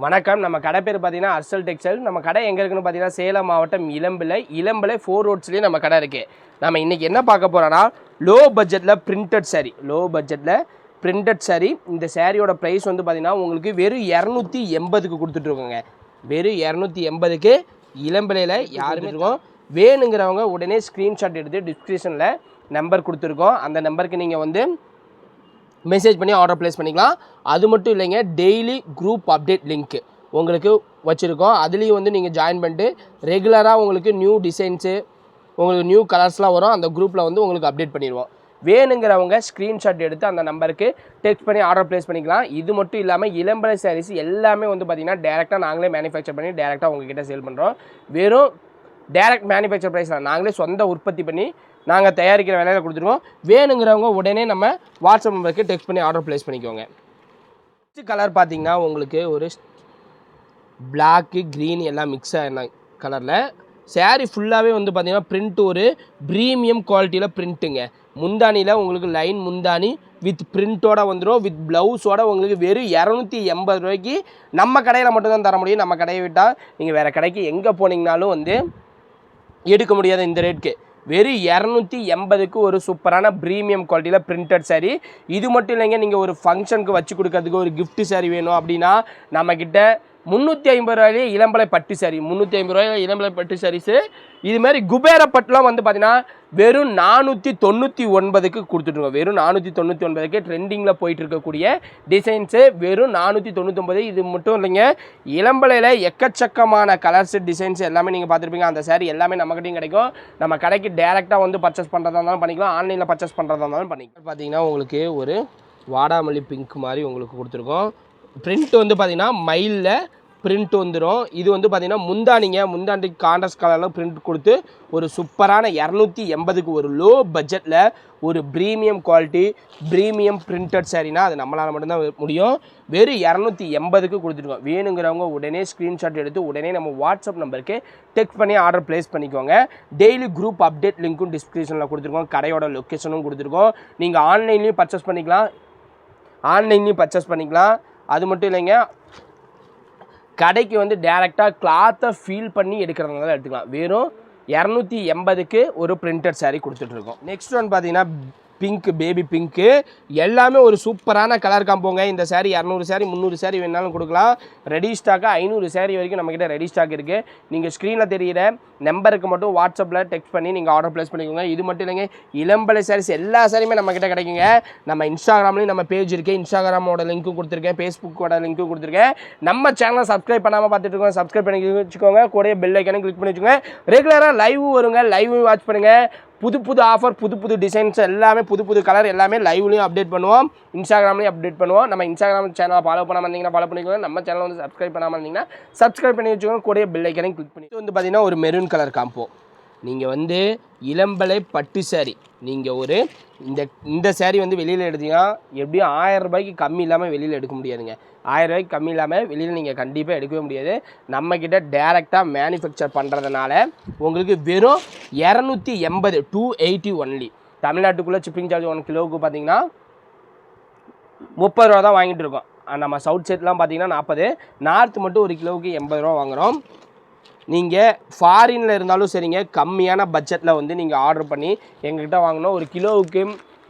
வணக்கம். நம்ம கடை பேர் பார்த்தீங்கன்னா அர்சல் டெக்ஸ்டைல். நம்ம கடை எங்கே இருக்குன்னு பார்த்தீங்கன்னா சேலம் மாவட்டம் இளம்பிள்ளை 4 ரோட்ஸ்லேயே நம்ம கடை இருக்குது. நம்ம இன்றைக்கி என்ன பார்க்க போகிறோன்னா லோ பட்ஜெட்டில் பிரிண்டட் சாரீ. இந்த சாரியோட ப்ரைஸ் வந்து பார்த்திங்கன்னா உங்களுக்கு வெறும் 280க்கு கொடுத்துட்ருக்கோங்க. வெறும் 280க்கு இளம்பிள்ளையில் யாருமே இருக்கோம். வேணுங்கிறவங்க உடனே ஸ்க்ரீன்ஷாட் எடுத்து டிஸ்கிரிப்ஷனில் நம்பர் கொடுத்துருக்கோம். அந்த நம்பருக்கு நீங்கள் வந்து மெசேஜ் பண்ணி ஆர்டர் ப்ளேஸ் பண்ணிக்கலாம். அது மட்டும் இல்லைங்க, டெய்லி குரூப் அப்டேட் லிங்க் உங்களுக்கு வச்சுருக்கோம். அதுலேயும் வந்து நீங்கள் ஜாயின் பண்ணிட்டு ரெகுலராக உங்களுக்கு நியூ டிசைன்ஸு உங்களுக்கு நியூ கலர்ஸ்லாம் வரும். அந்த குரூப்பில் வந்து உங்களுக்கு அப்டேட் பண்ணிடுவோம். வேணுங்கிறவங்க ஸ்க்ரீன்ஷாட் எடுத்து அந்த நம்பருக்கு டெக்ஸ்ட் பண்ணி ஆர்டர் ப்ளேஸ் பண்ணிக்கலாம். இது மட்டும் இல்லாமல் இளம்பிள்ளை சாரீஸ் எல்லாமே வந்து பார்த்திங்கன்னா டேரெக்டாக நாங்களே மேனுஃபேக்சர் பண்ணி டேரெக்டாக உங்ககிட்ட சேல் பண்ணுறோம். வெறும் டேரெக்ட் மேனுஃபேக்சர் ப்ரைஸில் நாங்களே சொந்த உற்பத்தி பண்ணி நாங்கள் தயாரிக்கிற விலையில் கொடுத்துருவோம். வேணுங்கிறவங்க உடனே நம்ம வாட்ஸ்அப் நம்பருக்கு டெக்ஸ்ட் பண்ணி ஆர்டர் ப்ளேஸ் பண்ணிக்கோங்க. ஃபஸ்ட்டு கலர் பார்த்திங்கன்னா உங்களுக்கு ஒரு பிளாக்கு க்ரீன் எல்லாம் மிக்ஸ் ஆன கலரில் சாரீ ஃபுல்லாகவே வந்து பார்த்திங்கன்னா பிரிண்ட் ஒரு ப்ரீமியம் குவாலிட்டியில் பிரிண்ட்டுங்க. முந்தானியில் உங்களுக்கு லைன் முந்தானி வித் பிரிண்ட்டோட வந்துடும். வித் ப்ளவுஸோட உங்களுக்கு வெறும் 280 ரூபாய்க்கு நம்ம கடையில் மட்டும்தான் தர முடியும். நம்ம கடையை விட்டால் நீங்கள் வேறு கடைக்கு எங்கே போனீங்கனாலும் வந்து எடுக்க முடியாது இந்த ரேட்டுக்கு. வெறும் 280க்கு ஒரு சூப்பரான ப்ரீமியம் குவாலிட்டியில் பிரிண்டட் சாரீ. இது மட்டும் இல்லைங்க, நீங்கள் ஒரு ஃபங்க்ஷனுக்கு வச்சு கொடுக்கறதுக்கு ஒரு கிஃப்ட் சாரீ வேணும் அப்படின்னா நம்மக்கிட்ட 350 ரூபாயிலே இளம்பிள்ளை பட்டு சாரீ, 350 ரூபாயில இளம்பிள்ளை பட்டு சாரீஸு. இதுமாதிரி குபேர பட்டுலாம் வந்து பார்த்திங்கன்னா வெறும் 499க்கு கொடுத்துட்ருக்கோம். வெறும் 499க்கு ட்ரெண்டிங்கில் போயிட்டு இருக்கக்கூடிய டிசைன்ஸு வெறும் 499. இது மட்டும் இல்லைங்க, இளம்பிள்ளையில் எக்கச்சக்கமான கலர்ஸ் டிசைன்ஸ் எல்லாமே நீங்கள் பார்த்துருப்பீங்க. அந்த சாரீ எல்லாமே நம்மக்கிட்டையும் கிடைக்கும். நம்ம கடைக்கு டேரெக்டாக வந்து பர்ச்சேஸ் பண்ணுறதா இருந்தாலும் பண்ணிக்கலாம், ஆன்லைனில் பர்ச்சேஸ் பண்ணுறதா இருந்தாலும் பண்ணிக்கலாம். பார்த்தீங்கன்னா உங்களுக்கு ஒரு வாடாமல்லி பிங்க் மாதிரி உங்களுக்கு கொடுத்துருக்கோம். பிரிண்ட் வந்து பார்த்திங்கன்னா மயிலில் பிரிண்ட் வந்துடும். இது வந்து பார்த்திங்கன்னா முந்தாண்டிக்கு கான்ட்ராஸ்ட் கலரில் பிரிண்ட் கொடுத்து ஒரு சூப்பரான 280க்கு ஒரு லோ பட்ஜெட்டில் ஒரு ப்ரீமியம் குவாலிட்டி ப்ரீமியம் பிரிண்டட் சாரீனா அது நம்மளால் மட்டும்தான் முடியும். வெறும் 280க்கு கொடுத்துருக்கோம். வேணுங்கிறவங்க உடனே ஸ்க்ரீன்ஷாட் எடுத்து உடனே நம்ம வாட்ஸ்அப் நம்பருக்கு டெக்ஸ்ட் பண்ணி ஆர்டர் ப்ளேஸ் பண்ணிக்கோங்க. டெய்லி குரூப் அப்டேட் லிங்க்கும் டிஸ்கிரிப்ஷனில் கொடுத்துருக்கோம். கடையோட லொக்கேஷனும் கொடுத்துருக்கோம். நீங்கள் ஆன்லைன்லேயும் பர்ச்சேஸ் பண்ணிக்கலாம். அது மட்டும் இல்லைங்க, கடைக்கு வந்து டேரெக்டாக கிளாத்தை ஃபீல் பண்ணி எடுக்கிறதுனால எடுத்துக்கலாம். வெறும் 280க்கு ஒரு பிரிண்டட் சாரீ கொடுத்துட்ருக்கோம். நெக்ஸ்ட் ஒன் பார்த்தீங்கன்னா பிங்க்கு, பேபி பிங்க்கு. எல்லாமே ஒரு சூப்பரான கலர் காம்போங்க. இந்த சாரீ 200 சாரீ 300 சாரீ வேணாலும் கொடுக்கலாம். ரெடி ஸ்டாக்காக 500 சாரீ வரைக்கும் நம்மக்கிட்ட ரெடி ஸ்டாக் இருக்குது. நீங்கள் ஸ்க்ரீனில் தெரிகிற நம்பருக்கு மட்டும் வாட்ஸ்அப்பில் டெக்ஸ்ட் பண்ணி நீங்கள் ஆர்டர் ப்ளேஸ் பண்ணிக்கோங்க. இது மட்டும் இல்லைங்க, இளம்பிள்ளை சாரீஸ் எல்லா சாரியுமே நம்மக்கிட்ட கிடைக்குங்க. நம்ம இன்ஸ்டாகிராம்லேயும் நம்ம பேஜ் இருக்குது. இன்ஸ்டாகிராமோட லிங்க்கும் கொடுத்துருக்கேன், ஃபேஸ்புக்கோட லிங்க்கும் கொடுத்துருக்கேன். நம்ம சேனலை சப்ஸ்கிரைப் பண்ணாமல் பார்த்துட்டு இருக்கோம், சப்ஸ்கிரைப் பண்ணி வச்சுக்கோங்க. கூட பெல் ஐக்கானே கிளிக் பண்ணி வச்சுக்கோங்க. ரெகுலராக லைவ் வருங்க, லைவ் வாட்ச் பண்ணுங்கள். புது ஆஃபர், புது டிசைன்ஸ் எல்லாமே புது கலர் எல்லாமே லைவ்லையும் அப்டேட் பண்ணுவோம், இன்ஸ்டாகிராம்லையும் அப்டேட் பண்ணுவோம். நம்ம இன்ஸ்டாகிராம் சேனலை ஃபாலோ பண்ணாமல் இருந்தீங்கன்னா ஃபாலோ பண்ணிக்கோங்க. நம்ம சேனலை வந்து சப்ஸ்கிரைப் பண்ணாமல் இருந்தீங்கன்னா சப்ஸ்கிரைப் பண்ணி வச்சுக்கோங்க. கூட பெல் ஐக்கானையும் கிளிக் பண்ணி. இது வந்து பார்த்திங்கன்னா ஒரு மெரூன் கலர் காம்போ. நீங்கள் வந்து இளம்பிள்ளை பட்டு சாரீ நீங்கள் ஒரு இந்த சாரீ வந்து வெளியில் எடுத்தீங்கன்னா எப்படியும் 1000 ரூபாய்க்கு கம்மி இல்லாமல் வெளியில் எடுக்க முடியாதுங்க. 1000 ரூபாய்க்கு கம்மி இல்லாமல் வெளியில் நீங்கள் கண்டிப்பாக எடுக்கவே முடியாது. நம்மக்கிட்ட டேரெக்டாக மேனுஃபேக்சர் பண்ணுறதுனால உங்களுக்கு வெறும் 280 280 ஒன்லி. தமிழ்நாட்டுக்குள்ளே ஷிப்பிங் சார்ஜ் 1 கிலோவுக்கு பார்த்தீங்கன்னா 30 ரூபா தான் வாங்கிட்டு இருக்கோம். நம்ம சவுத் சைட்லாம் பார்த்தீங்கன்னா 40, நார்த் மட்டும் 1 கிலோவுக்கு 80 ரூபா வாங்குகிறோம். நீங்கள் ஃபாரினில் இருந்தாலும் சரிங்க, கம்மியான பட்ஜெட்டில் வந்து நீங்கள் ஆர்டர் பண்ணி எங்கள்கிட்ட வாங்கினோம். 1 கிலோவுக்கு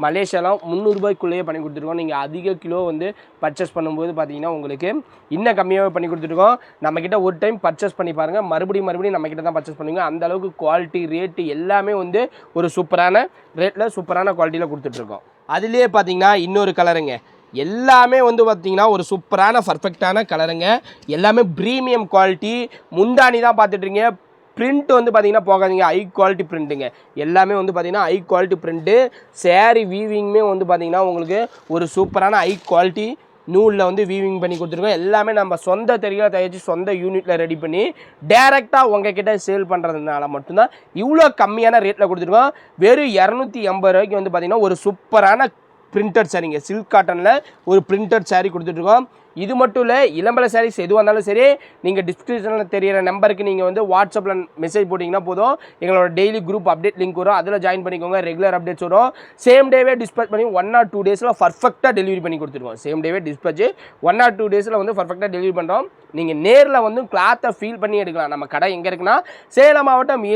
மலேசியாலாம் 300 ரூபாய்க்குள்ளேயே பண்ணி கொடுத்துருக்கோம். நீங்கள் அதிக கிலோ வந்து பர்ச்சேஸ் பண்ணும்போது பார்த்தீங்கன்னா உங்களுக்கு இன்னும் கம்மியாகவே பண்ணி கொடுத்துருக்கோம். நம்மக்கிட்ட ஒரு டைம் பர்ச்சேஸ் பண்ணி பாருங்கள், மறுபடியும் நம்மக்கிட்ட தான் பர்ச்சேஸ் பண்ணுவீங்க. அந்தளவுக்கு குவாலிட்டி ரேட்டு எல்லாமே வந்து ஒரு சூப்பரான ரேட்டில் சூப்பரான குவாலிட்டியில் கொடுத்துட்ருக்கோம். அதுலேயே பார்த்தீங்கன்னா இன்னொரு கலருங்க, எல்லாமே வந்து பார்த்திங்கன்னா ஒரு சூப்பரான பர்ஃபெக்டான கலருங்க. எல்லாமே ப்ரீமியம் குவாலிட்டி. முந்தானி தான் பார்த்துட்ருங்க. பிரிண்ட் வந்து பார்த்திங்கன்னா போகாதீங்க, ஹை குவாலிட்டி பிரிண்ட்டுங்க. எல்லாமே வந்து பார்த்திங்கன்னா ஹை குவாலிட்டி பிரிண்ட்டு. சாரீ வீவிங்குமே வந்து பார்த்திங்கன்னா உங்களுக்கு ஒரு சூப்பரான ஹை குவாலிட்டி நூலில் வந்து வீவிங் பண்ணி கொடுத்துருக்கோம். எல்லாமே நம்ம சொந்த தெரியல தயாரித்து சொந்த யூனிட்டில் ரெடி பண்ணி டேரெக்டாக உங்ககிட்ட சேல் பண்ணுறதுனால மட்டும்தான் இவ்வளோ கம்மியான ரேட்டில் கொடுத்துருக்கோம். வெறும் 280 ரூபாய்க்கு வந்து பார்த்திங்கன்னா ஒரு சூப்பரான பிரிண்டட் சாரீங்க. சில்க் காட்டனில் ஒரு பிரிண்டட் சாரீ கொடுத்துட்ருக்கோம். இது மட்டும் இல்லை, இளம்பல சாரீஸ் எதுவாக இருந்தாலும் சரி, நீங்கள் டிஸ்கிரிப்ஷனில் தெரியிற நம்பருக்கு நீங்கள் வந்து வாட்ஸ்அப்பில் மெசேஜ் போட்டிங்கன்னா போதும், எங்களோட டெய்லி குரூப் அப்டேட் லிங்க் வரும், அதில் ஜாயின் பண்ணிக்கோங்க. ரெகுலர் அப்டேட்ஸ் வரும். சேம் டேவே டிஸ்பேச் பண்ணி 1 or 2 டேஸில் பர்ஃபெக்டாக டெலிவரி பண்ணி கொடுத்துருவோம். சேம் டேவே டிஸ்பேச் 1 or 2 டேஸில் வந்து பர்ஃபெக்டாக டெலிவரி பண்ணுறோம். நீங்கள் நேரில் வந்து கிளாத்தை ஃபீல் பண்ணி எடுக்கலாம். நம்ம கடை எங்கே இருக்குன்னா, சேலம் மாவட்டம்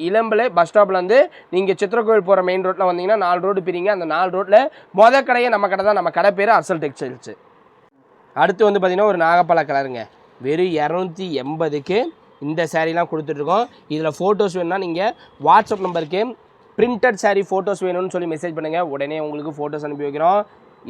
இளம்பலை பஸ் ஸ்டாப்லேருந்து நீங்கள் சித்திரக்கோவில் போகிற மெயின் ரோட்டில் வந்தீங்கன்னா 4 ரோடு பிரிங்க. அந்த 4 ரோட்டில் மொதல் கடையே நம்ம கடை தான். நம்ம கடை பேர் அர்சல் டெக்ஸ்டைல்ஸு. அடுத்து வந்து பார்த்திங்கன்னா ஒரு நாகப்பழ கலருங்க. வெறும் 280க்கு இந்த சாரீலாம் கொடுத்துட்ருக்கோம். இதில் ஃபோட்டோஸ் வேணும்னா நீங்கள் வாட்ஸ்அப் நம்பருக்கு பிரிண்டட் சாரீ ஃபோட்டோஸ் வேணும்னு சொல்லி மெசேஜ் பண்ணுங்கள். உடனே உங்களுக்கு ஃபோட்டோஸ் அனுப்பி வைக்கிறோம்.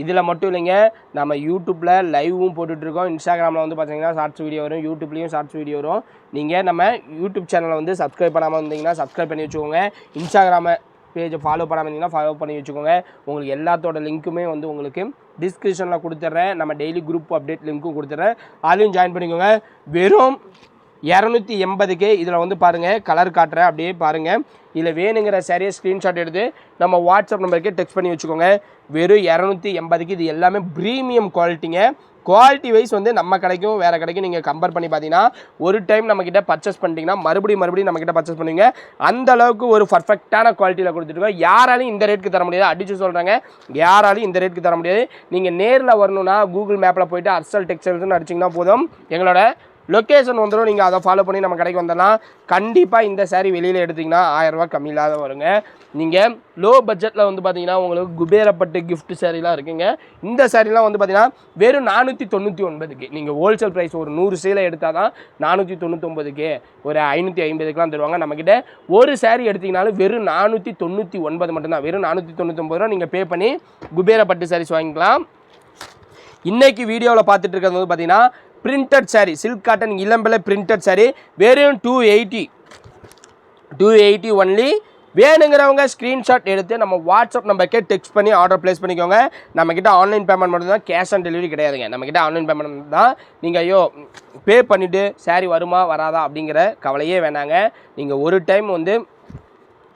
இதில் மட்டும் இல்லைங்க, நம்ம யூடியூப்பில் லைவும் போட்டுட்ருக்கோம். இன்ஸ்டாகிராமில் வந்து பார்த்தீங்கன்னா ஷார்ட்ஸ் வீடியோ வரும், யூடியூப்லேயும் ஷார்ட்ஸ் வீடியோ வரும். நீங்கள் நம்ம யூடியூப் சேனலை வந்து சப்ஸ்கிரைப் பண்ணாமல் வந்தீங்கன்னா சப்ஸ்கிரைப் பண்ணி வச்சுக்கோங்க. இன்ஸ்டாகிராமை பேஜை ஃபாலோ பண்ணாமல் இருந்தீங்கன்னா ஃபாலோ பண்ணி வச்சுக்கோங்க. உங்களுக்கு எல்லாத்தோட லிங்க்குமே வந்து உங்களுக்கு டிஸ்கிரிப்ஷனில் கொடுத்துட்றேன். நம்ம டெய்லி குரூப் அப்டேட் லிங்க்கும் கொடுத்துட்றேன், அதையும் ஜாயின் பண்ணிக்கோங்க. வெறும் 280க்கு இதில் வந்து பாருங்கள், கலர் காட்டுறேன், அப்படியே பாருங்கள். இதில் வேணுங்கிற சாரியை ஸ்க்ரீன்ஷாட் எடுத்து நம்ம வாட்ஸ்அப் நம்பருக்கே டெக்ஸ்ட் பண்ணி வச்சுக்கோங்க. வெறும் 280க்கு இது எல்லாமே ப்ரீமியம் குவாலிட்டிங்க. குவாலிட்டி வைஸ் வந்து நம்ம கடைக்கும் வேறு கடைக்கும் நீங்கள் கம்பேர் பண்ணி பார்த்தீங்கன்னா, ஒரு டைம் நம்மக்கிட்ட பர்ச்சேஸ் பண்ணிட்டீங்கன்னா மறுபடியும் நம்மக்கிட்ட பர்ச்சேஸ் பண்ணுவீங்க. அந்த அளவுக்கு ஒரு பர்ஃபெக்டான குவாலிட்டியில் கொடுத்துருக்கோம். யாராலையும் இந்த ரேட்டுக்கு தர முடியாது, அடிச்சு சொல்கிறாங்க, யாராலையும் இந்த ரேட்டுக்கு தர முடியாது. நீங்கள் நேரில் வரணுன்னா கூகுள் மேப்பில் போய்ட்டு அர்சல் டெக்ஸ்டைல்ஸ்னு அடிச்சிங்கன்னா போதும், எங்களோட லொக்கேஷன் வந்துடும். நீங்கள் அதை ஃபாலோ பண்ணி நம்ம கடைக்கு வந்தோன்னா கண்டிப்பாக இந்த சாரீ வெளியில் எடுத்திங்கன்னா 1000 ரூபா கம்மி இல்லாத வருங்க. நீங்கள் லோ பட்ஜெட்டில் வந்து பார்த்தீங்கன்னா உங்களுக்கு குபேரப்பட்டு கிஃப்ட் சாரீலாம் இருக்குங்க. இந்த சாரீலாம் வந்து பார்த்தீங்கன்னா வெறும் 499க்கு நீங்கள் ஹோல்சேல் ப்ரைஸ் ஒரு 100 சேலை எடுத்தால் தான் 499க்கு ஒரு 550க்குலாம் தருவாங்க. நம்மக்கிட்ட ஒரு சாரீ எடுத்திங்கனாலும் வெறும் 499 மட்டும்தான். வெறும் 499 ரூபா நீங்கள் பே பண்ணி குபேரப்பட்டு சாரீஸ் வாங்கிக்கலாம். இன்றைக்கி வீடியோவில் பார்த்துட்டு இருக்கிறது வந்து பார்த்தீங்கன்னா printed sari, silk cotton இளம்பலை printed sari வெறும் 280 ஒன்லி. வேணுங்கிறவங்க ஸ்க்ரீன்ஷாட் எடுத்து நம்ம வாட்ஸ்அப் நம்பருக்கே டெக்ஸ்ட் பண்ணி ஆர்டர் ப்ளேஸ் பண்ணிக்கோங்க. நம்மக்கிட்ட ஆன்லைன் பேமெண்ட் மட்டும் தான், கேஷ் ஆன் டெலிவரி கிடையாதுங்க. நம்மக்கிட்ட ஆன்லைன் பேமெண்ட் தான். நீங்கள் பே பண்ணிவிட்டு சாரீ வருமா வராதா அப்படிங்கிற கவலையே வேணாங்க. நீங்கள் ஒரு டைம் வந்து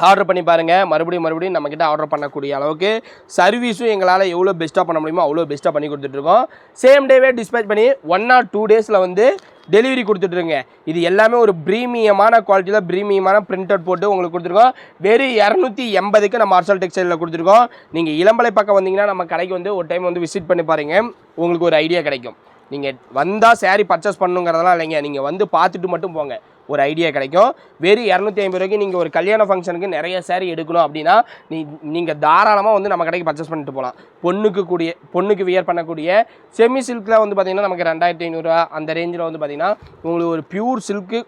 ஆர்டர் பண்ணி பாருங்கள், மறுபடியும் நம்மக்கிட்ட ஆர்டர் பண்ணக்கூடிய அளவுக்கு சர்வீஸும் எங்களால் எவ்வளோ பெஸ்ட்டாக பண்ண முடியுமோ அவ்வளோ பெஸ்ட்டாக பண்ணி கொடுத்துட்ருக்கோம். சேம் டேவே டிஸ்பேச் பண்ணி 1 or 2 டேஸில் வந்து டெலிவரி கொடுத்துட்ருங்க. இது எல்லாமே ஒரு ப்ரீமியமான குவாலிட்டியில் ப்ரீமியமான பிரிண்டட் போட்டு உங்களுக்கு கொடுத்துருக்கோம். வெறும் 280க்கு நம்ம அர்சல் டெக்ஸ்டைலில் கொடுத்துருக்கோம். நீங்கள் இளம்பலை பக்கம் வந்தீங்கன்னா நம்ம கடைக்கு வந்து ஒரு டைம் வந்து விசிட் பண்ணி பாருங்கள், உங்களுக்கு ஒரு ஐடியா கிடைக்கும். நீங்கள் வந்தால் சாரீ பர்ச்சேஸ் பண்ணுங்கிறதெல்லாம் இல்லைங்க, நீங்கள் வந்து பார்த்துட்டு மட்டும் போங்க, ஒரு ஐடியா கிடைக்கும். வெறும் 250 ரூபாய்க்கு நீங்கள் ஒரு கல்யாண ஃபங்க்ஷனுக்கு நிறைய சாரீ எடுக்கணும் அப்படின்னா நீங்கள் தாராளமாக வந்து நம்ம கடைக்கு பர்ச்சேஸ் பண்ணிட்டு போகலாம். பொண்ணுக்கு வியர் பண்ணக்கூடிய செமி சில்கில் வந்து பார்த்திங்கன்னா நமக்கு 2500 ரூபா அந்த ரேஞ்சில் வந்து பார்த்திங்கன்னா உங்களுக்கு ஒரு பியூர் சில்க்கு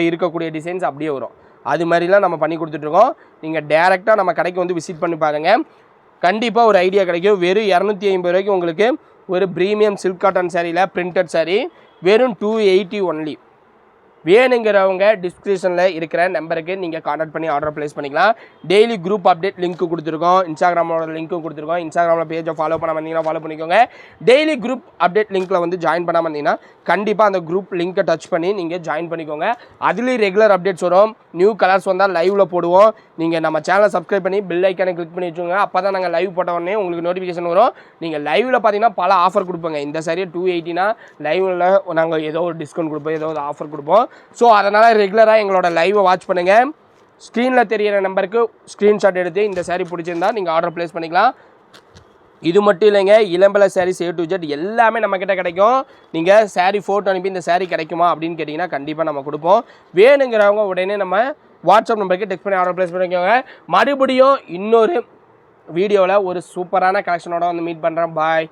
இருக்கக்கூடிய டிசைன்ஸ் அப்படியே வரும். அது மாதிரிலாம் நம்ம பண்ணி கொடுத்துட்ருக்கோம். நீங்கள் டேரெக்டாக நம்ம கடைக்கு வந்து விசிட் பண்ணி பாருங்கள், கண்டிப்பாக ஒரு ஐடியா கிடைக்கும். வெறும் 250 ரூபாய்க்கு உங்களுக்கு ஒரு ப்ரீமியம் சில்க் காட்டன் சாரியில் பிரிண்டட் சாரீ வெறும் 280 ஒன்லி. வேணுங்கிறவங்க டிஸ்கிரிப்ஷனில் இருக்கிற நம்பருக்கு நீங்கள் கான்டாக்ட் பண்ணி ஆர்டர் ப்ளேஸ் பண்ணிக்கலாம். டெய்லி குரூப் அப்டேட் லிங்க்கு கொடுத்துருக்கோம், இன்ஸ்டாகிராமோட லிங்க்கும் கொடுத்துருக்கோம். இன்ஸ்டாகிராமில் பேஜை ஃபாலோ பண்ணாமல் இருந்தீங்கன்னா ஃபாலோ பண்ணிக்கோங்க. டெய்லி குரூப் அப்டேட் லிங்க்கில் வந்து ஜாயின் பண்ணாமல் இருந்தீங்கன்னா கண்டிப்பாக அந்த குரூப் லிங்க்கை டச் பண்ணி நீங்கள் ஜாயின் பண்ணிக்கோங்க. அதுலேயும் ரெகுலர் அப்டேட்ஸ் வரும். நியூ கலர்ஸ் வந்தால் லைவில் போடுவோம். நீங்கள் நம்ம சேனலை சப்ஸ்கிரைப் பண்ணி பெல் ஐக்கானை கிளிக் பண்ணி வச்சுக்கோங்க. அப்போ தான் நாங்கள் லைவ் போட்ட உடனே உங்களுக்கு நோட்டிஃபிகேஷன் வரும். நீங்கள் லைவில் பார்த்தீங்கன்னா பல ஆஃபர் கொடுப்போங்க. இந்த சரியாக 280னா லைவில் நாங்கள் ஏதோ ஒரு டிஸ்கவுண்ட் கொடுப்போம், ஏதோ ஒரு ஆஃபர் கொடுப்போம். ஸோ அதனால் ரெகுலராக எங்களோட லைவை வாட்ச் பண்ணுங்கள். ஸ்க்ரீனில் தெரிகிற நம்பருக்கு ஸ்க்ரீன்ஷாட் எடுத்து இந்த சாரீ பிடிச்சிருந்தா நீங்கள் ஆர்டர் ப்ளேஸ் பண்ணிக்கலாம். இது மட்டும் இல்லைங்க, இளம்பலை சாரீஸ் A to Z எல்லாமே நம்மக்கிட்ட கிடைக்கும். நீங்கள் சாரீ ஃபோட்டோ அனுப்பி இந்த சாரீ கிடைக்குமா அப்படின்னு கேட்டிங்கன்னா கண்டிப்பாக நம்ம கொடுப்போம். வேணுங்கிறவங்க உடனே நம்ம வாட்ஸ்அப் நம்பருக்கு டெக்ஸ்ட் பண்ணி ஆர்டர் ப்ளேஸ் பண்ணிக்கோங்க. மறுபடியும் இன்னொரு வீடியோவில் ஒரு சூப்பரான கலெக்ஷனோட வந்து மீட் பண்ணுறேன். பாய்.